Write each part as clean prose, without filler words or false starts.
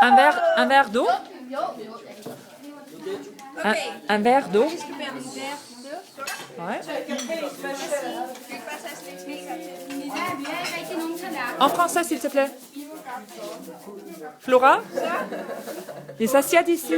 Un verre d'eau. Un verre d'eau. Ouais. En français, s'il te plaît. Flora. Les assiettes ici.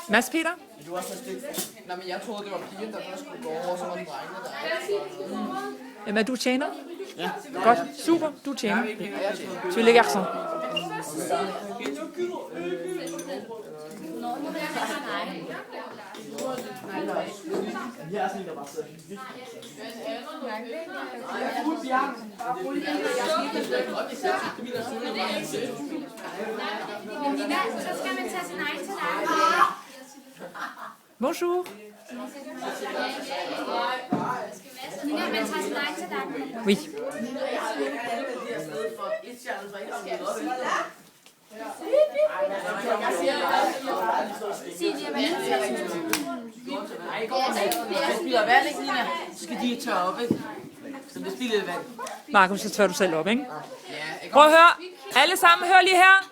Mads Peter? Nej, men jeg troede, det var pigen, der først skulle gå over, og så var det drengene, der. Jamen, du tjener? Ja. Godt. Super. Du tjener. Tu es les garçons. Bonjour. Oui. Markus, så tør du selv op, ikke? Prøv at høre. Alle sammen, hør lige her.